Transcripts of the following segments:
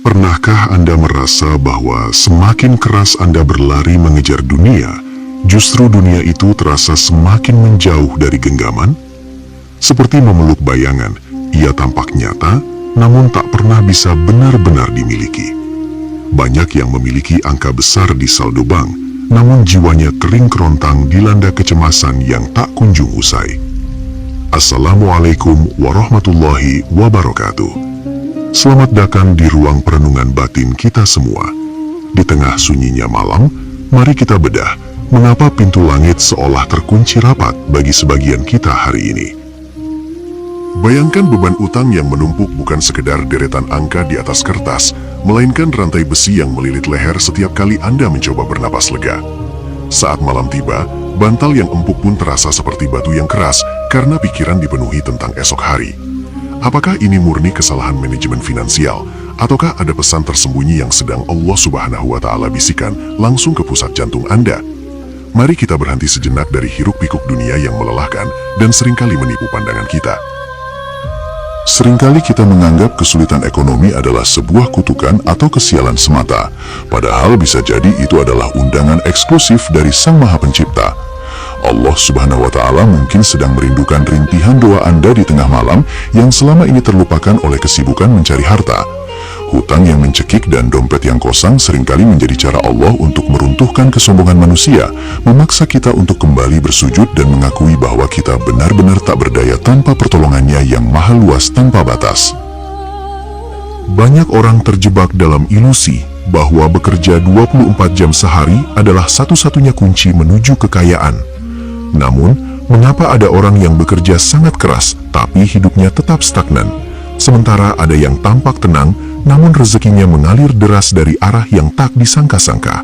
Pernahkah Anda merasa bahwa semakin keras Anda berlari mengejar dunia, justru dunia itu terasa semakin menjauh dari genggaman? Seperti memeluk bayangan, ia tampak nyata, namun tak pernah bisa benar-benar dimiliki. Banyak yang memiliki angka besar di saldo bank, namun jiwanya kering kerontang dilanda kecemasan yang tak kunjung usai. Assalamualaikum warahmatullahi wabarakatuh. Selamat datang di ruang perenungan batin kita semua. Di tengah sunyinya malam, mari kita bedah mengapa pintu langit seolah terkunci rapat bagi sebagian kita hari ini. Bayangkan beban utang yang menumpuk bukan sekedar deretan angka di atas kertas, melainkan rantai besi yang melilit leher setiap kali Anda mencoba bernapas lega. Saat malam tiba, bantal yang empuk pun terasa seperti batu yang keras karena pikiran dipenuhi tentang esok hari. Apakah ini murni kesalahan manajemen finansial, ataukah ada pesan tersembunyi yang sedang Allah Subhanahu wa Ta'ala bisikan langsung ke pusat jantung Anda? Mari kita berhenti sejenak dari hiruk-pikuk dunia yang melelahkan dan seringkali menipu pandangan kita. Seringkali kita menganggap kesulitan ekonomi adalah sebuah kutukan atau kesialan semata, padahal bisa jadi itu adalah undangan eksklusif dari Sang Maha Pencipta. Allah Subhanahu wa Ta'ala mungkin sedang merindukan rintihan doa Anda di tengah malam yang selama ini terlupakan oleh kesibukan mencari harta. Hutang yang mencekik dan dompet yang kosong seringkali menjadi cara Allah untuk meruntuhkan kesombongan manusia, memaksa kita untuk kembali bersujud dan mengakui bahwa kita benar-benar tak berdaya tanpa pertolongannya yang maha luas tanpa batas. Banyak orang terjebak dalam ilusi bahwa bekerja 24 jam sehari adalah satu-satunya kunci menuju kekayaan. Namun, mengapa ada orang yang bekerja sangat keras tapi hidupnya tetap stagnan, sementara ada yang tampak tenang namun rezekinya mengalir deras dari arah yang tak disangka-sangka?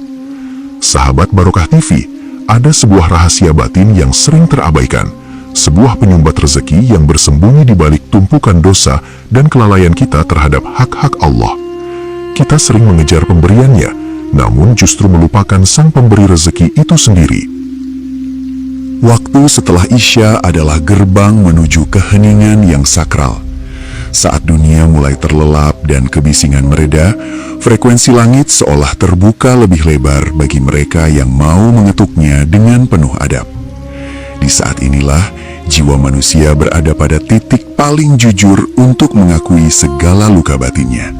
Sahabat Barokah TV, ada sebuah rahasia batin yang sering terabaikan, sebuah penyumbat rezeki yang bersembunyi di balik tumpukan dosa dan kelalaian kita terhadap hak-hak Allah. Kita sering mengejar pemberiannya, namun justru melupakan Sang Pemberi rezeki itu sendiri. Waktu setelah Isya adalah gerbang menuju keheningan yang sakral. Saat dunia mulai terlelap dan kebisingan mereda, frekuensi langit seolah terbuka lebih lebar bagi mereka yang mau mengetuknya dengan penuh adab. Di saat inilah, jiwa manusia berada pada titik paling jujur untuk mengakui segala luka batinnya.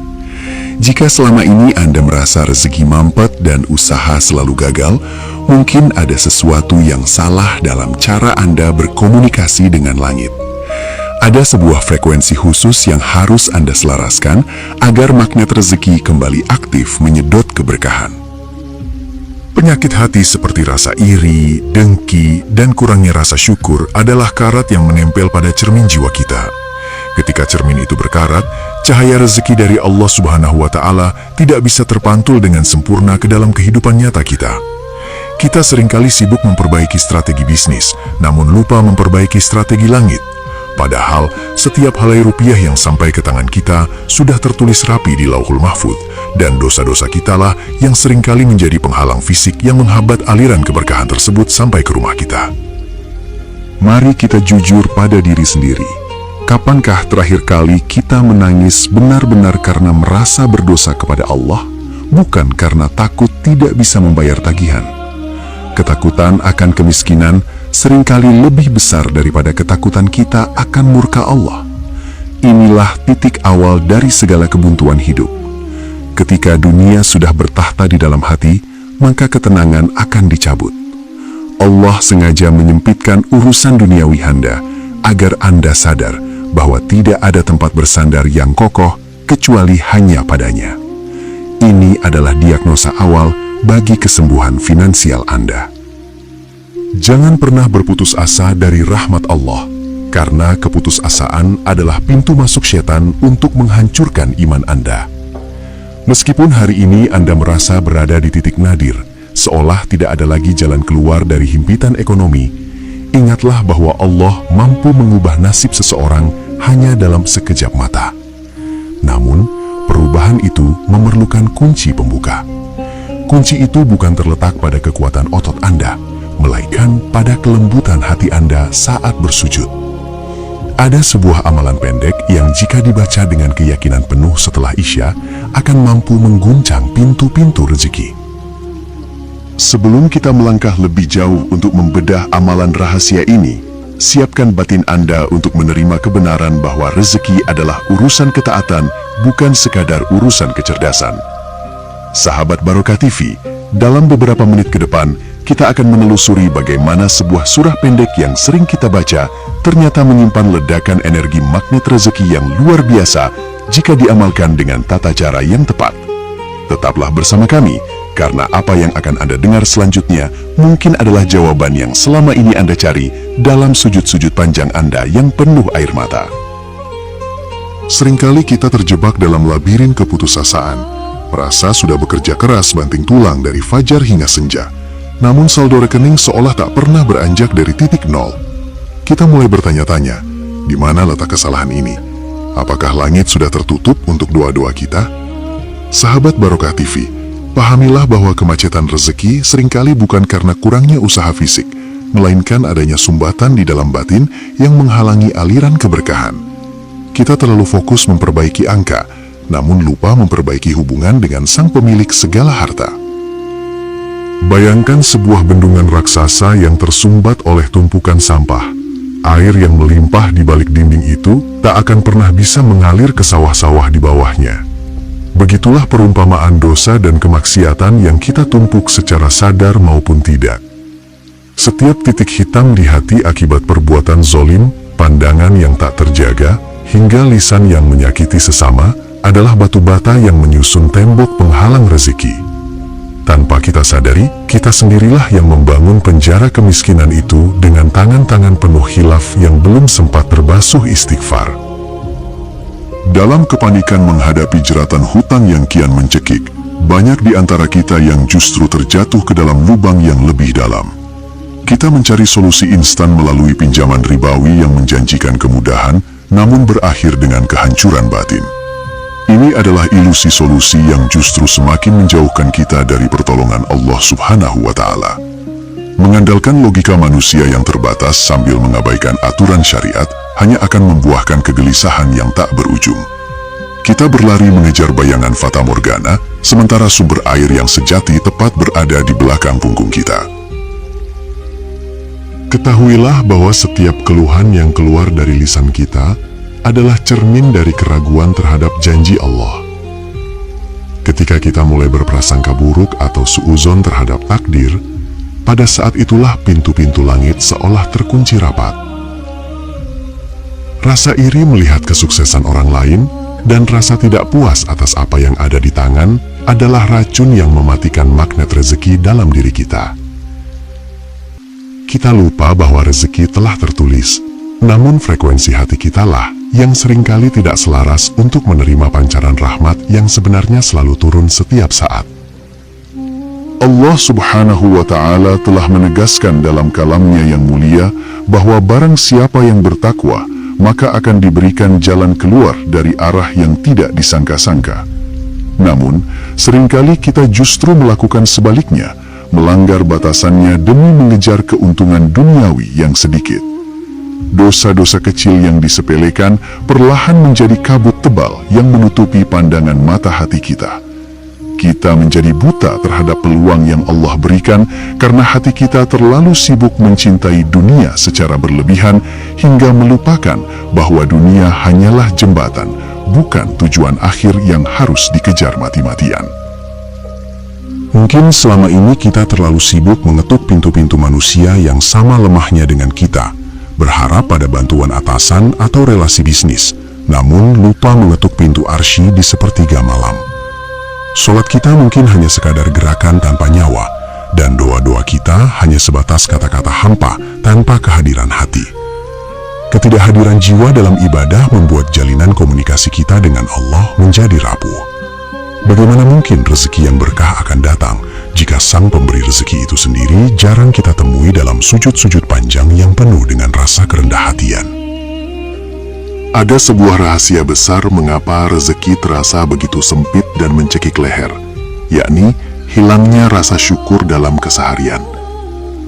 Jika selama ini Anda merasa rezeki mampet dan usaha selalu gagal, mungkin ada sesuatu yang salah dalam cara Anda berkomunikasi dengan langit. Ada sebuah frekuensi khusus yang harus Anda selaraskan agar magnet rezeki kembali aktif menyedot keberkahan. Penyakit hati seperti rasa iri, dengki, dan kurangnya rasa syukur adalah karat yang menempel pada cermin jiwa kita. Ketika cermin itu berkarat, cahaya rezeki dari Allah Subhanahu wa Ta'ala tidak bisa terpantul dengan sempurna ke dalam kehidupan nyata kita. Kita seringkali sibuk memperbaiki strategi bisnis, namun lupa memperbaiki strategi langit. Padahal, setiap helai rupiah yang sampai ke tangan kita sudah tertulis rapi di Lauhul Mahfuz, dan dosa-dosa kitalah yang seringkali menjadi penghalang fisik yang menghambat aliran keberkahan tersebut sampai ke rumah kita. Mari kita jujur pada diri sendiri. Kapankah terakhir kali kita menangis benar-benar karena merasa berdosa kepada Allah, bukan karena takut tidak bisa membayar tagihan? Ketakutan akan kemiskinan seringkali lebih besar daripada ketakutan kita akan murka Allah. Inilah titik awal dari segala kebuntuan hidup. Ketika dunia sudah bertahta di dalam hati, maka ketenangan akan dicabut. Allah sengaja menyempitkan urusan duniawi Anda agar Anda sadar bahwa tidak ada tempat bersandar yang kokoh kecuali hanya padanya. Ini adalah diagnosa awal bagi kesembuhan finansial Anda. Jangan pernah berputus asa dari rahmat Allah, karena keputusasaan adalah pintu masuk setan untuk menghancurkan iman Anda. Meskipun hari ini Anda merasa berada di titik nadir, seolah tidak ada lagi jalan keluar dari himpitan ekonomi, ingatlah bahwa Allah mampu mengubah nasib seseorang hanya dalam sekejap mata. Namun, perubahan itu memerlukan kunci pembuka. Kunci itu bukan terletak pada kekuatan otot Anda, melainkan pada kelembutan hati Anda saat bersujud. Ada sebuah amalan pendek yang jika dibaca dengan keyakinan penuh setelah Isya akan mampu mengguncang pintu-pintu rezeki. Sebelum kita melangkah lebih jauh untuk membedah amalan rahasia ini, siapkan batin Anda untuk menerima kebenaran bahwa rezeki adalah urusan ketaatan, bukan sekadar urusan kecerdasan. Sahabat Barokah TV, dalam beberapa menit ke depan, kita akan menelusuri bagaimana sebuah surah pendek yang sering kita baca ternyata menyimpan ledakan energi magnet rezeki yang luar biasa jika diamalkan dengan tata cara yang tepat. Tetaplah bersama kami, karena apa yang akan Anda dengar selanjutnya mungkin adalah jawaban yang selama ini Anda cari dalam sujud-sujud panjang Anda yang penuh air mata. Seringkali kita terjebak dalam labirin keputusasaan, merasa sudah bekerja keras banting tulang dari fajar hingga senja. Namun saldo rekening seolah tak pernah beranjak dari titik nol. Kita mulai bertanya-tanya, di mana letak kesalahan ini? Apakah langit sudah tertutup untuk doa-doa kita? Sahabat Barokah TV, pahamilah bahwa kemacetan rezeki seringkali bukan karena kurangnya usaha fisik, melainkan adanya sumbatan di dalam batin yang menghalangi aliran keberkahan. Kita terlalu fokus memperbaiki angka, namun lupa memperbaiki hubungan dengan sang pemilik segala harta. Bayangkan sebuah bendungan raksasa yang tersumbat oleh tumpukan sampah. Air yang melimpah di balik dinding itu tak akan pernah bisa mengalir ke sawah-sawah di bawahnya. Begitulah perumpamaan dosa dan kemaksiatan yang kita tumpuk secara sadar maupun tidak. Setiap titik hitam di hati akibat perbuatan zolim, pandangan yang tak terjaga, hingga lisan yang menyakiti sesama adalah batu bata yang menyusun tembok penghalang rezeki. Tanpa kita sadari, kita sendirilah yang membangun penjara kemiskinan itu dengan tangan-tangan penuh khilaf yang belum sempat terbasuh istighfar. Dalam kepanikan menghadapi jeratan hutang yang kian mencekik, banyak di antara kita yang justru terjatuh ke dalam lubang yang lebih dalam. Kita mencari solusi instan melalui pinjaman ribawi yang menjanjikan kemudahan, namun berakhir dengan kehancuran batin. Ini adalah ilusi solusi yang justru semakin menjauhkan kita dari pertolongan Allah Subhanahu wa Ta'ala. Mengandalkan logika manusia yang terbatas sambil mengabaikan aturan syariat hanya akan membuahkan kegelisahan yang tak berujung. Kita berlari mengejar bayangan fata morgana, sementara sumber air yang sejati tepat berada di belakang punggung kita. Ketahuilah bahwa setiap keluhan yang keluar dari lisan kita adalah cermin dari keraguan terhadap janji Allah. Ketika kita mulai berprasangka buruk atau suuzon terhadap takdir, pada saat itulah pintu-pintu langit seolah terkunci rapat. Rasa iri melihat kesuksesan orang lain dan rasa tidak puas atas apa yang ada di tangan adalah racun yang mematikan magnet rezeki dalam diri kita. Kita lupa bahwa rezeki telah tertulis, namun frekuensi hati kitalah yang seringkali tidak selaras untuk menerima pancaran rahmat yang sebenarnya selalu turun setiap saat. Allah Subhanahu wa Ta'ala telah menegaskan dalam kalamnya yang mulia bahwa barang siapa yang bertakwa, maka akan diberikan jalan keluar dari arah yang tidak disangka-sangka. Namun, seringkali kita justru melakukan sebaliknya, melanggar batasannya demi mengejar keuntungan duniawi yang sedikit. Dosa-dosa kecil yang disepelekan perlahan menjadi kabut tebal yang menutupi pandangan mata hati kita. Kita menjadi buta terhadap peluang yang Allah berikan karena hati kita terlalu sibuk mencintai dunia secara berlebihan hingga melupakan bahwa dunia hanyalah jembatan, bukan tujuan akhir yang harus dikejar mati-matian. Mungkin selama ini kita terlalu sibuk mengetuk pintu-pintu manusia yang sama lemahnya dengan kita, berharap pada bantuan atasan atau relasi bisnis, namun lupa mengetuk pintu arsy di sepertiga malam. Sholat kita mungkin hanya sekadar gerakan tanpa nyawa, dan doa-doa kita hanya sebatas kata-kata hampa tanpa kehadiran hati. Ketidakhadiran jiwa dalam ibadah membuat jalinan komunikasi kita dengan Allah menjadi rapuh. Bagaimana mungkin rezeki yang berkah akan datang jika sang pemberi rezeki itu sendiri jarang kita temui dalam sujud-sujud panjang yang penuh dengan rasa kerendah hatian? Ada sebuah rahasia besar mengapa rezeki terasa begitu sempit dan mencekik leher, yakni hilangnya rasa syukur dalam keseharian.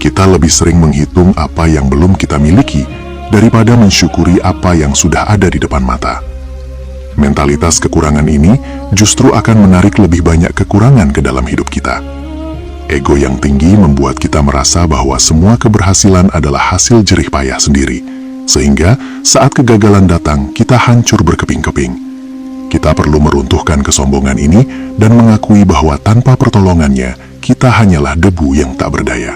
Kita lebih sering menghitung apa yang belum kita miliki daripada mensyukuri apa yang sudah ada di depan mata. Mentalitas kekurangan ini justru akan menarik lebih banyak kekurangan ke dalam hidup kita. Ego yang tinggi membuat kita merasa bahwa semua keberhasilan adalah hasil jerih payah sendiri, sehingga saat kegagalan datang, kita hancur berkeping-keping. Kita perlu meruntuhkan kesombongan ini dan mengakui bahwa tanpa pertolongannya, kita hanyalah debu yang tak berdaya.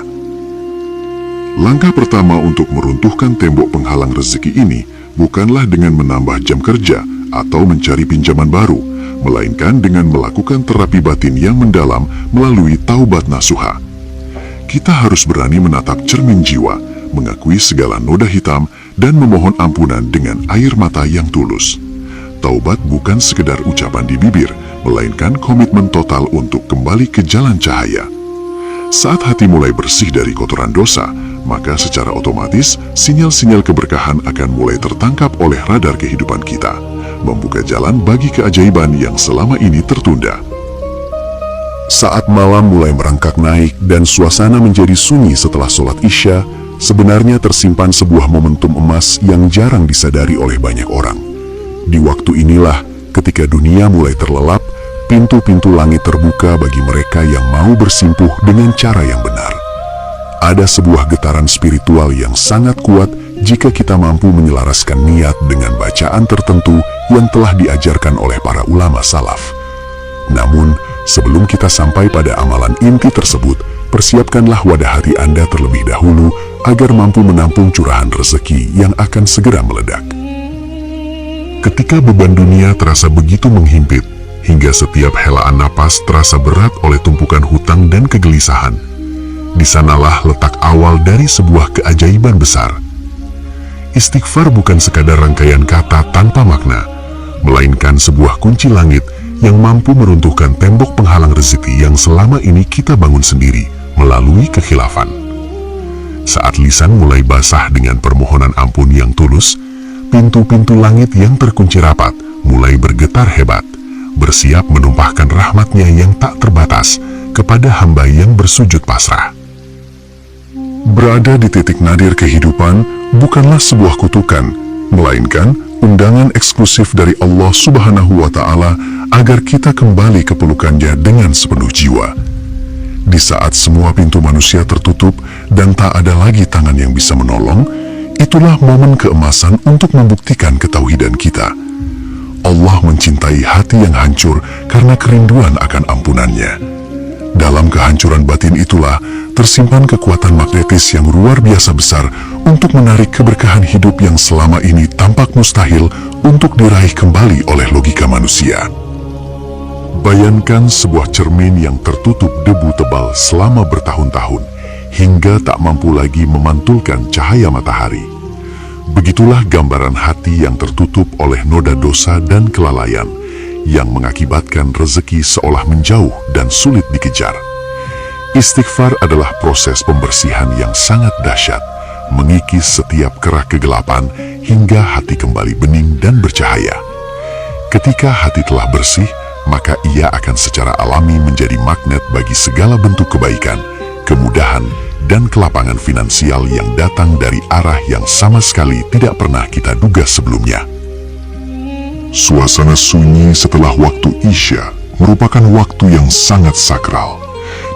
Langkah pertama untuk meruntuhkan tembok penghalang rezeki ini bukanlah dengan menambah jam kerja atau mencari pinjaman baru, melainkan dengan melakukan terapi batin yang mendalam melalui taubat nasuha. Kita harus berani menatap cermin jiwa, mengakui segala noda hitam, dan memohon ampunan dengan air mata yang tulus. Taubat bukan sekedar ucapan di bibir, melainkan komitmen total untuk kembali ke jalan cahaya. Saat hati mulai bersih dari kotoran dosa, maka secara otomatis sinyal-sinyal keberkahan akan mulai tertangkap oleh radar kehidupan kita, membuka jalan bagi keajaiban yang selama ini tertunda. Saat malam mulai merangkak naik dan suasana menjadi sunyi setelah sholat Isya, sebenarnya tersimpan sebuah momentum emas yang jarang disadari oleh banyak orang. Di waktu inilah, ketika dunia mulai terlelap, pintu-pintu langit terbuka bagi mereka yang mau bersimpuh dengan cara yang benar. Ada sebuah getaran spiritual yang sangat kuat jika kita mampu menyelaraskan niat dengan bacaan tertentu yang telah diajarkan oleh para ulama salaf. Namun, sebelum kita sampai pada amalan inti tersebut, persiapkanlah wadah hati Anda terlebih dahulu agar mampu menampung curahan rezeki yang akan segera meledak. Ketika beban dunia terasa begitu menghimpit, hingga setiap helaan napas terasa berat oleh tumpukan hutang dan kegelisahan, di sanalah letak awal dari sebuah keajaiban besar. Istighfar bukan sekadar rangkaian kata tanpa makna, melainkan sebuah kunci langit yang mampu meruntuhkan tembok penghalang rezeki yang selama ini kita bangun sendiri melalui kekhilafan. Saat lisan mulai basah dengan permohonan ampun yang tulus, pintu-pintu langit yang terkunci rapat mulai bergetar hebat, bersiap menumpahkan rahmatnya yang tak terbatas kepada hamba yang bersujud pasrah. Berada di titik nadir kehidupan bukanlah sebuah kutukan, melainkan undangan eksklusif dari Allah Subhanahu wa Ta'ala agar kita kembali ke pelukannya dengan sepenuh jiwa. Di saat semua pintu manusia tertutup dan tak ada lagi tangan yang bisa menolong, itulah momen keemasan untuk membuktikan ketauhidan kita. Allah mencintai hati yang hancur karena kerinduan akan ampunannya. Dalam kehancuran batin itulah tersimpan kekuatan magnetis yang luar biasa besar untuk menarik keberkahan hidup yang selama ini tampak mustahil untuk diraih kembali oleh logika manusia. Bayangkan sebuah cermin yang tertutup debu tebal selama bertahun-tahun, hingga tak mampu lagi memantulkan cahaya matahari. Begitulah gambaran hati yang tertutup oleh noda dosa dan kelalaian, yang mengakibatkan rezeki seolah menjauh dan sulit dikejar. Istighfar adalah proses pembersihan yang sangat dahsyat, mengikis setiap kerah kegelapan hingga hati kembali bening dan bercahaya. Ketika hati telah bersih, maka ia akan secara alami menjadi magnet bagi segala bentuk kebaikan, kemudahan, dan kelapangan finansial yang datang dari arah yang sama sekali tidak pernah kita duga sebelumnya. Suasana sunyi setelah waktu Isya merupakan waktu yang sangat sakral,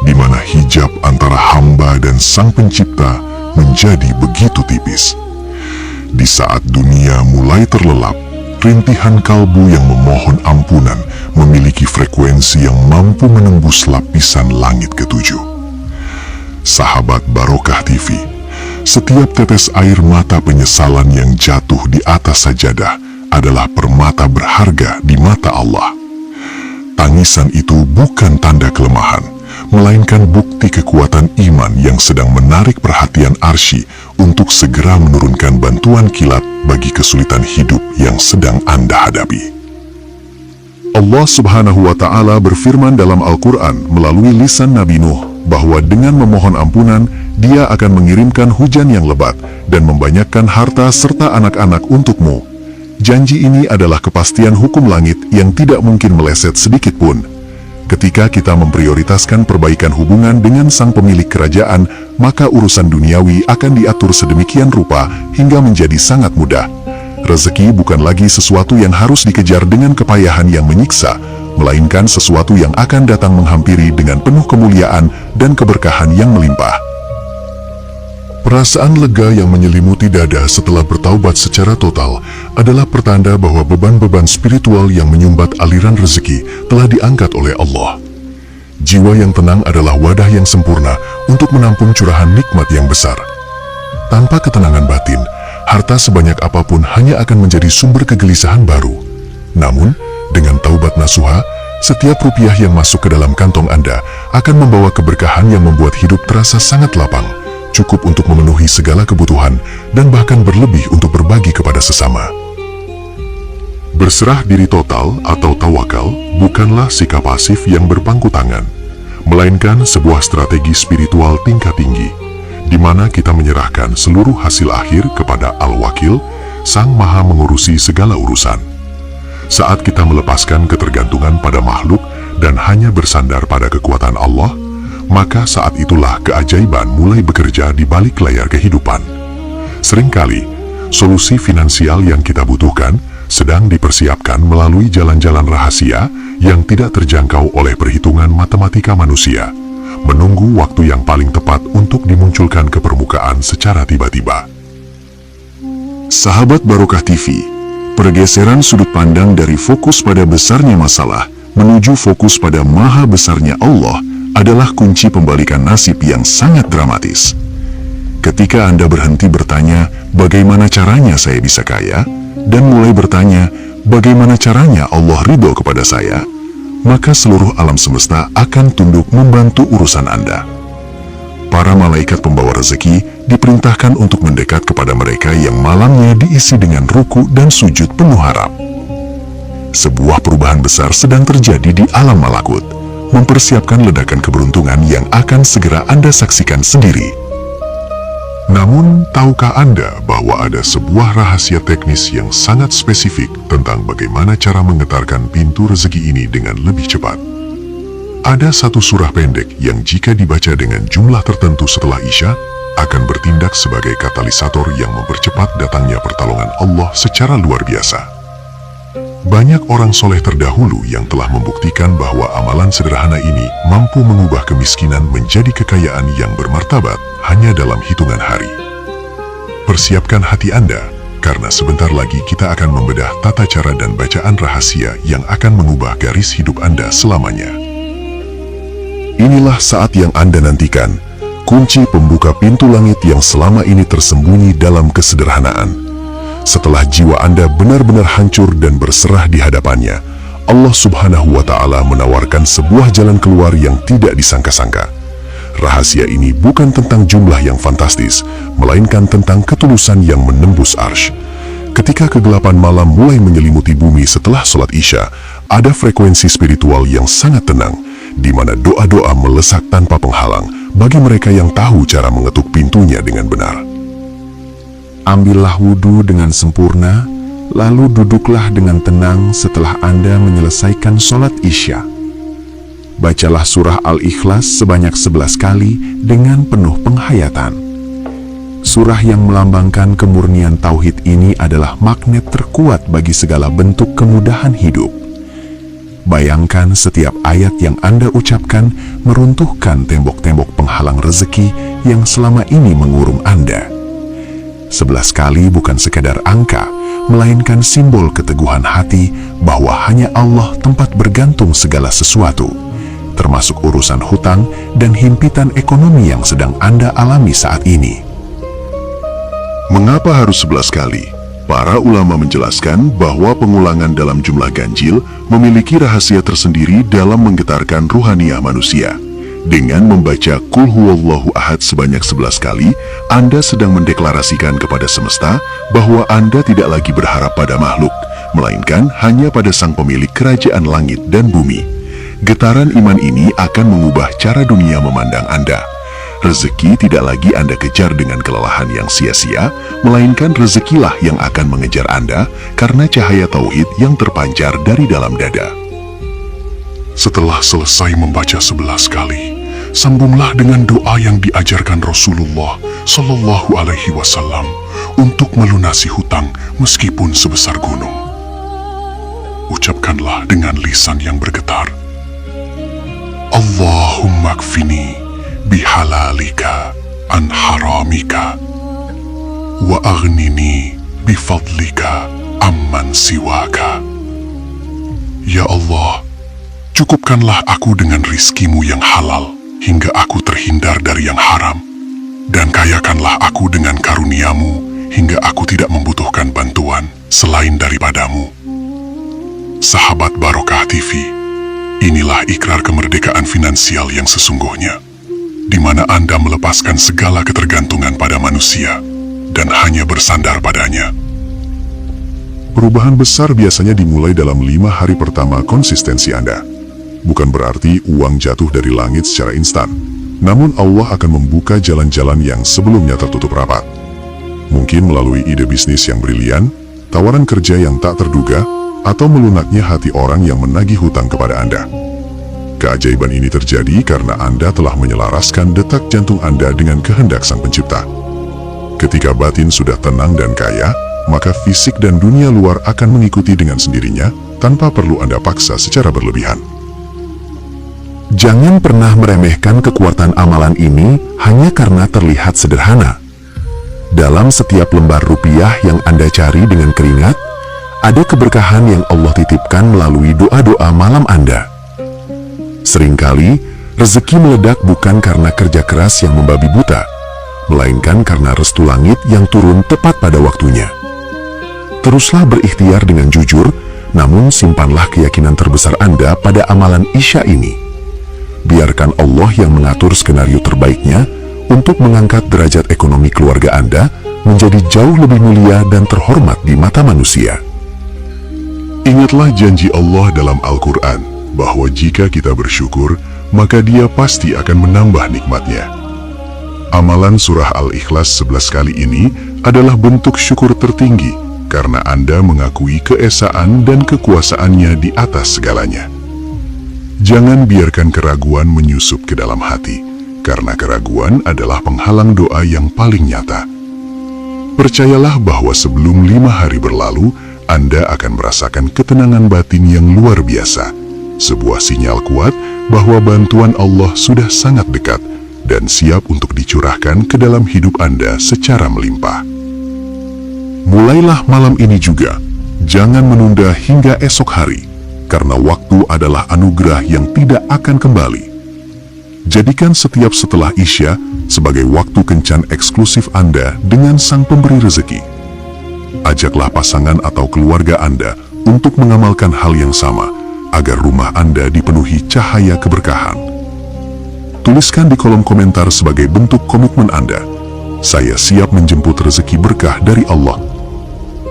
di mana hijab antara hamba dan Sang Pencipta menjadi begitu tipis. Di saat dunia mulai terlelap, rintihan kalbu yang memohon ampunan memiliki frekuensi yang mampu menembus lapisan langit ketujuh. Sahabat Barokah TV, setiap tetes air mata penyesalan yang jatuh di atas sajadah adalah permata berharga di mata Allah. Tangisan itu bukan tanda kelemahan, melainkan bukti kekuatan iman yang sedang menarik perhatian Arsy untuk segera menurunkan bantuan kilat bagi kesulitan hidup yang sedang Anda hadapi. Allah Subhanahu wa Ta'ala berfirman dalam Al-Quran melalui lisan Nabi Nuh bahwa dengan memohon ampunan, Dia akan mengirimkan hujan yang lebat dan membanyakkan harta serta anak-anak untukmu. Janji ini adalah kepastian hukum langit yang tidak mungkin meleset sedikit pun. Ketika kita memprioritaskan perbaikan hubungan dengan sang pemilik kerajaan, maka urusan duniawi akan diatur sedemikian rupa hingga menjadi sangat mudah. Rezeki bukan lagi sesuatu yang harus dikejar dengan kepayahan yang menyiksa, melainkan sesuatu yang akan datang menghampiri dengan penuh kemuliaan dan keberkahan yang melimpah. Perasaan lega yang menyelimuti dada setelah bertaubat secara total adalah pertanda bahwa beban-beban spiritual yang menyumbat aliran rezeki telah diangkat oleh Allah. Jiwa yang tenang adalah wadah yang sempurna untuk menampung curahan nikmat yang besar. Tanpa ketenangan batin, harta sebanyak apapun hanya akan menjadi sumber kegelisahan baru. Namun, dengan taubat nasuha, setiap rupiah yang masuk ke dalam kantong Anda akan membawa keberkahan yang membuat hidup terasa sangat lapang, cukup untuk memenuhi segala kebutuhan, dan bahkan berlebih untuk berbagi kepada sesama. Berserah diri total atau tawakal bukanlah sikap pasif yang berpangku tangan, melainkan sebuah strategi spiritual tingkat tinggi, di mana kita menyerahkan seluruh hasil akhir kepada Al-Wakil, Sang Maha Mengurusi segala urusan. Saat kita melepaskan ketergantungan pada makhluk dan hanya bersandar pada kekuatan Allah, maka saat itulah keajaiban mulai bekerja di balik layar kehidupan. Seringkali, solusi finansial yang kita butuhkan sedang dipersiapkan melalui jalan-jalan rahasia yang tidak terjangkau oleh perhitungan matematika manusia, menunggu waktu yang paling tepat untuk dimunculkan ke permukaan secara tiba-tiba. Sahabat Barokah TV, pergeseran sudut pandang dari fokus pada besarnya masalah menuju fokus pada maha besarnya Allah adalah kunci pembalikan nasib yang sangat dramatis. Ketika Anda berhenti bertanya, bagaimana caranya saya bisa kaya? Dan mulai bertanya, bagaimana caranya Allah ridho kepada saya? Maka seluruh alam semesta akan tunduk membantu urusan Anda. Para malaikat pembawa rezeki diperintahkan untuk mendekat kepada mereka yang malamnya diisi dengan ruku dan sujud penuh harap. Sebuah perubahan besar sedang terjadi di alam malakut, mempersiapkan ledakan keberuntungan yang akan segera Anda saksikan sendiri. Namun, tahukah Anda bahwa ada sebuah rahasia teknis yang sangat spesifik tentang bagaimana cara menggetarkan pintu rezeki ini dengan lebih cepat? Ada satu surah pendek yang jika dibaca dengan jumlah tertentu setelah Isya, akan bertindak sebagai katalisator yang mempercepat datangnya pertolongan Allah secara luar biasa. Banyak orang soleh terdahulu yang telah membuktikan bahwa amalan sederhana ini mampu mengubah kemiskinan menjadi kekayaan yang bermartabat hanya dalam hitungan hari. Persiapkan hati Anda, karena sebentar lagi kita akan membedah tata cara dan bacaan rahasia yang akan mengubah garis hidup Anda selamanya. Inilah saat yang Anda nantikan, kunci pembuka pintu langit yang selama ini tersembunyi dalam kesederhanaan. Setelah jiwa Anda benar-benar hancur dan berserah di hadapannya, Allah Subhanahu wa Ta'ala menawarkan sebuah jalan keluar yang tidak disangka-sangka. Rahasia ini bukan tentang jumlah yang fantastis, melainkan tentang ketulusan yang menembus arsy. Ketika kegelapan malam mulai menyelimuti bumi setelah sholat Isya, ada frekuensi spiritual yang sangat tenang, di mana doa-doa melesak tanpa penghalang bagi mereka yang tahu cara mengetuk pintunya dengan benar. Ambillah wudhu dengan sempurna, lalu duduklah dengan tenang setelah Anda menyelesaikan sholat Isya. Bacalah surah Al-Ikhlas sebanyak 11 kali dengan penuh penghayatan. Surah yang melambangkan kemurnian tauhid ini adalah magnet terkuat bagi segala bentuk kemudahan hidup. Bayangkan setiap ayat yang Anda ucapkan meruntuhkan tembok-tembok penghalang rezeki yang selama ini mengurung Anda. 11 kali bukan sekadar angka, melainkan simbol keteguhan hati bahwa hanya Allah tempat bergantung segala sesuatu, termasuk urusan hutang dan himpitan ekonomi yang sedang Anda alami saat ini. Mengapa harus 11 kali? Para ulama menjelaskan bahwa pengulangan dalam jumlah ganjil memiliki rahasia tersendiri dalam menggetarkan ruhaniah manusia. Dengan membaca Qul Huwallahu Ahad sebanyak 11 kali, Anda sedang mendeklarasikan kepada semesta bahwa Anda tidak lagi berharap pada makhluk, melainkan hanya pada Sang Pemilik kerajaan langit dan bumi. Getaran iman ini akan mengubah cara dunia memandang Anda. Rezeki tidak lagi Anda kejar dengan kelelahan yang sia-sia, melainkan rezekilah yang akan mengejar Anda karena cahaya tauhid yang terpancar dari dalam dada. Setelah selesai membaca 11 kali, sambunglah dengan doa yang diajarkan Rasulullah Shallallahu Alaihi Wasallam untuk melunasi hutang meskipun sebesar gunung. Ucapkanlah dengan lisan yang bergetar, Allahumma kfini bihalalika an haramika wa aghnini bifadlika amman siwaka. Ya Allah, cukupkanlah aku dengan rizkimu yang halal hingga aku terhindar dari yang haram, dan kayakanlah aku dengan karuniamu hingga aku tidak membutuhkan bantuan selain daripadamu. Sahabat Barokah TV, inilah ikrar kemerdekaan finansial yang sesungguhnya, di mana Anda melepaskan segala ketergantungan pada manusia dan hanya bersandar padanya. Perubahan besar biasanya dimulai dalam 5 hari pertama konsistensi Anda. Bukan berarti uang jatuh dari langit secara instan, namun Allah akan membuka jalan-jalan yang sebelumnya tertutup rapat. Mungkin melalui ide bisnis yang brilian, tawaran kerja yang tak terduga, atau melunaknya hati orang yang menagih hutang kepada Anda. Keajaiban ini terjadi karena Anda telah menyelaraskan detak jantung Anda dengan kehendak Sang Pencipta. Ketika batin sudah tenang dan kaya, maka fisik dan dunia luar akan mengikuti dengan sendirinya tanpa perlu Anda paksa secara berlebihan. Jangan pernah meremehkan kekuatan amalan ini hanya karena terlihat sederhana. Dalam setiap lembar rupiah yang Anda cari dengan keringat, ada keberkahan yang Allah titipkan melalui doa-doa malam Anda. Seringkali, rezeki meledak bukan karena kerja keras yang membabi buta, melainkan karena restu langit yang turun tepat pada waktunya. Teruslah berikhtiar dengan jujur, namun simpanlah keyakinan terbesar Anda pada amalan Isya ini. Biarkan Allah yang mengatur skenario terbaiknya untuk mengangkat derajat ekonomi keluarga Anda menjadi jauh lebih mulia dan terhormat di mata manusia. Ingatlah janji Allah dalam Al-Quran bahwa jika kita bersyukur, maka Dia pasti akan menambah nikmatnya. Amalan surah Al-Ikhlas 11 kali ini adalah bentuk syukur tertinggi karena Anda mengakui keesaan dan kekuasaannya di atas segalanya. Jangan biarkan keraguan menyusup ke dalam hati, karena keraguan adalah penghalang doa yang paling nyata. Percayalah bahwa sebelum 5 hari berlalu, Anda akan merasakan ketenangan batin yang luar biasa. Sebuah sinyal kuat bahwa bantuan Allah sudah sangat dekat dan siap untuk dicurahkan ke dalam hidup Anda secara melimpah. Mulailah malam ini juga, jangan menunda hingga esok hari, karena waktu adalah anugerah yang tidak akan kembali. Jadikan setiap setelah Isya sebagai waktu kencan eksklusif Anda dengan Sang Pemberi Rezeki. Ajaklah pasangan atau keluarga Anda untuk mengamalkan hal yang sama, agar rumah Anda dipenuhi cahaya keberkahan. Tuliskan di kolom komentar sebagai bentuk komitmen Anda, saya siap menjemput rezeki berkah dari Allah.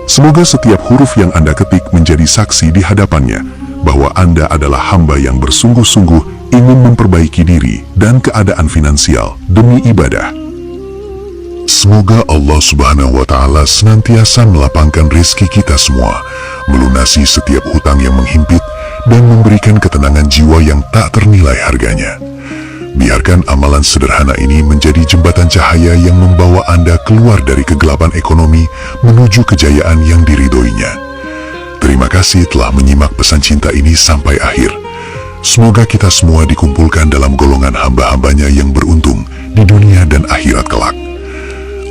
Semoga setiap huruf yang Anda ketik menjadi saksi di hadapannya, bahwa Anda adalah hamba yang bersungguh-sungguh ingin memperbaiki diri dan keadaan finansial demi ibadah. Semoga Allah Subhanahu wa Ta'ala senantiasa melapangkan rezeki kita semua, melunasi setiap hutang yang menghimpit, dan memberikan ketenangan jiwa yang tak ternilai harganya. Biarkan amalan sederhana ini menjadi jembatan cahaya yang membawa Anda keluar dari kegelapan ekonomi menuju kejayaan yang diridhoinya. Terima kasih telah menyimak pesan cinta ini sampai akhir. Semoga kita semua dikumpulkan dalam golongan hamba-hambanya yang beruntung di dunia dan akhirat kelak.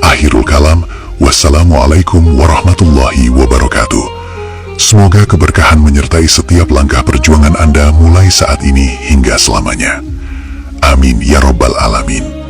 Akhirul kalam, wassalamualaikum warahmatullahi wabarakatuh. Semoga keberkahan menyertai setiap langkah perjuangan Anda mulai saat ini hingga selamanya. Amin ya Rabbal Alamin.